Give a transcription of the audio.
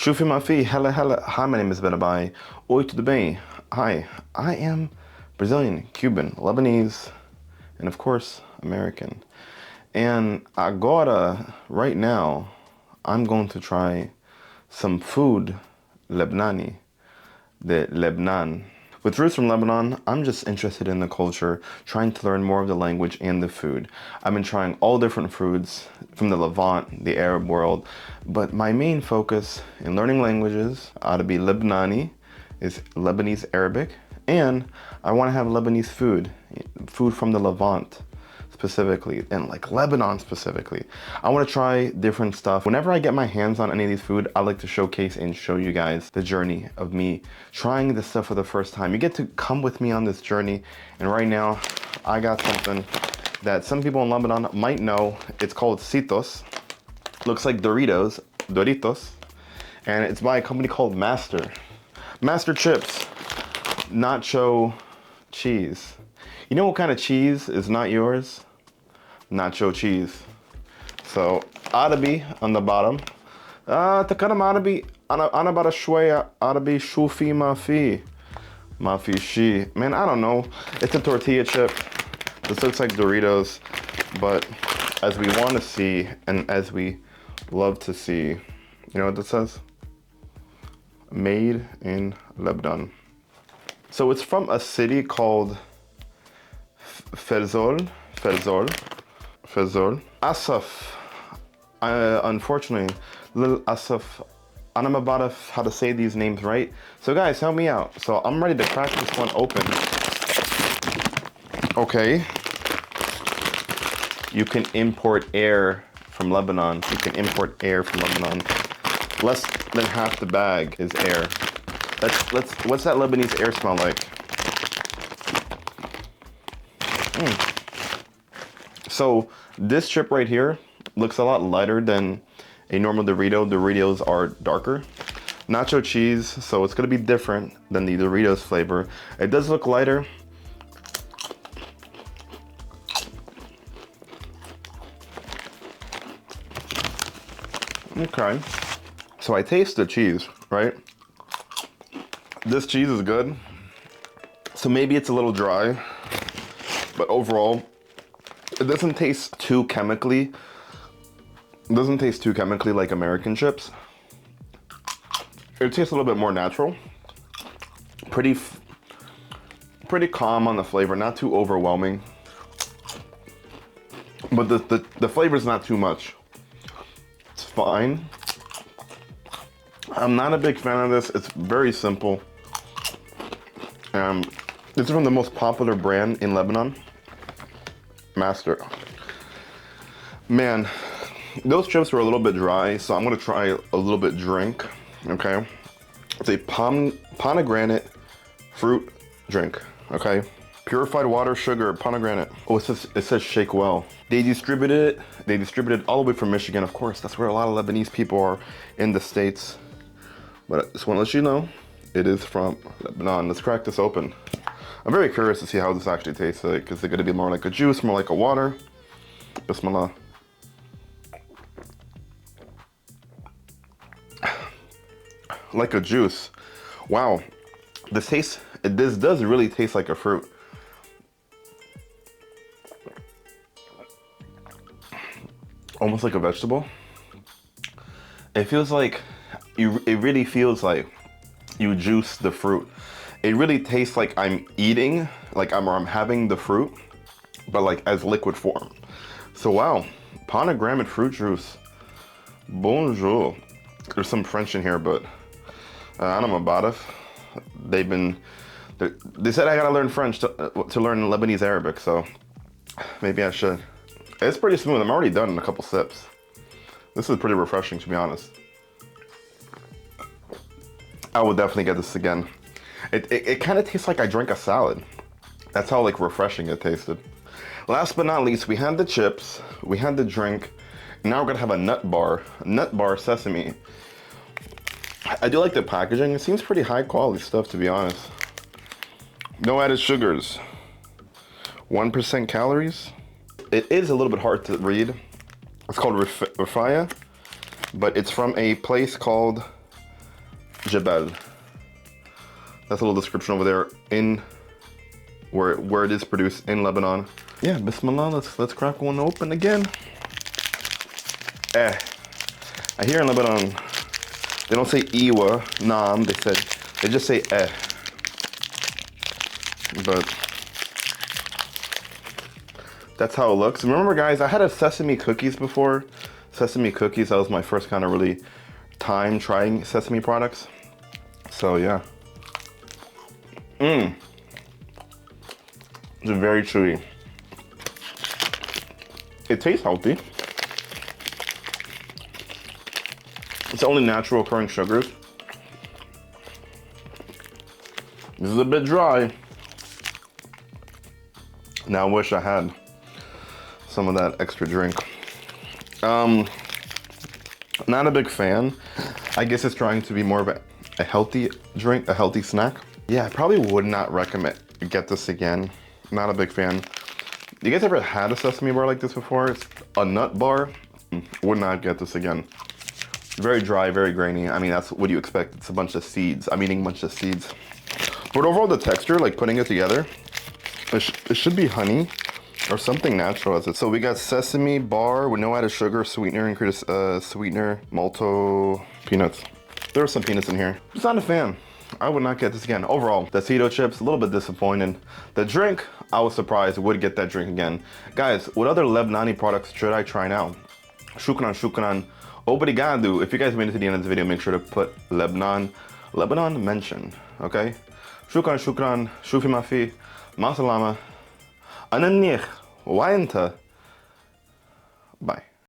Shufi Mafi, hella hella. Hi, my name is Ben Abay. Oi, tudo bem? Hi, I am Brazilian, Cuban, Lebanese, and of course, American. And agora, right now, I'm going to try some food Lebanese, de Lebanon. With roots from Lebanon, I'm just interested in the culture, trying to learn more of the language and the food. I've been trying all different foods from the Levant, the Arab world, but my main focus in learning languages ought to be Lebanese, is Lebanese Arabic, and I want to have Lebanese food from the Levant specifically, and like Lebanon specifically. I want to try different stuff. Whenever I get my hands on any of these food, I like to showcase and show you guys the journey of me trying this stuff for the first time. You get to come with me on this journey, and right now I got something that some people in Lebanon might know. It's called Sitos. Looks like Doritos, and it's by a company called Master Chips, nacho cheese. You know what kind of cheese is not yours? Nacho cheese. So, Arabi on the bottom. Takaram Arabi, ana bara shwaya, Arabi shufi mafi shi. Man, I don't know. It's a tortilla chip. This looks like Doritos, but as we want to see, and as we love to see, you know what this says? Made in Lebanon. So it's from a city called Ferzol. Asaf. Unfortunately, little Asaf. I'm about how to say these names right. So guys, help me out. So I'm ready to crack this one open. Okay. You can import air from Lebanon. Less than half the bag is air. What's that Lebanese air smell like? So this chip right here looks a lot lighter than a normal Dorito. Doritos are darker. Nacho cheese, so it's gonna be different than the Doritos flavor. It does look lighter. Okay, so I taste the cheese, right? This cheese is good. So maybe it's a little dry, but overall, it doesn't taste too chemically. It doesn't taste too chemically like American chips. It tastes a little bit more natural. Pretty calm on the flavor, not too overwhelming. But the flavor's not too much. It's fine. I'm not a big fan of this. It's very simple. This is from the most popular brand in Lebanon, Master. Man, those chips were a little bit dry, so I'm gonna try a little bit drink, okay? It's a pomegranate fruit drink, okay? Purified water, sugar, pomegranate. Oh, it says shake well. They distributed it all the way from Michigan, of course. That's where a lot of Lebanese people are in the States. But I just wanna let you know, it is from Lebanon. Let's crack this open. I'm very curious to see how this actually tastes like. Is it gonna be more like a juice, more like a water? Bismillah. Like a juice. Wow. This does really taste like a fruit. Almost like a vegetable. It feels like it really feels like you juice the fruit. It really tastes like I'm eating, like I'm having the fruit, but like as liquid form. So wow, pomegranate fruit juice. Bonjour. There's some French in here, but I don't know about it. They said I gotta learn French to learn Lebanese Arabic, so maybe I should. It's pretty smooth. I'm already done in a couple sips. This is pretty refreshing, to be honest. I will definitely get this again. It kind of tastes like I drank a salad. That's how like refreshing it tasted. Last but not least, we had the chips, we had the drink, and now we're gonna have a nut bar sesame. I do like the packaging. It seems pretty high quality stuff, to be honest. No added sugars. 1% calories. It is a little bit hard to read. It's called Rifai, but it's from a place called Jebel. That's a little description over there in where it is produced in Lebanon. Yeah, Bismillah, let's crack one open again. I hear in Lebanon, they don't say Iwa, Nam, they just say But that's how it looks. Remember guys, I had a sesame cookies before. Sesame cookies, that was my first kind of really time trying sesame products. So yeah. It's very chewy. It tastes healthy. It's only natural occurring sugars. This is a bit dry. Now I wish I had some of that extra drink. Not a big fan. I guess it's trying to be more of a healthy drink, a healthy snack. Yeah, I probably would not recommend get this again. Not a big fan. You guys ever had a sesame bar like this before? It's a nut bar. Would not get this again. Very dry, very grainy. I mean, that's what you expect. It's a bunch of seeds. I'm eating a bunch of seeds. But overall, the texture, like putting it together, it should be honey or something natural as it. So we got sesame bar with no added sugar, sweetener, increased sweetener, malto, peanuts. There are some peanuts in here. Just not a fan. I would not get this again. Overall, the Sitos Chips, a little bit disappointed. The drink, I was surprised would get that drink again. Guys, what other Lebanese products should I try now? Shukran, shukran. Obrigado. If you guys made it to the end of the video, make sure to put Lebanon mention, okay? Shukran, shukran. Shufi mafi. Ma salama. Ana منيح. وانت. Bye.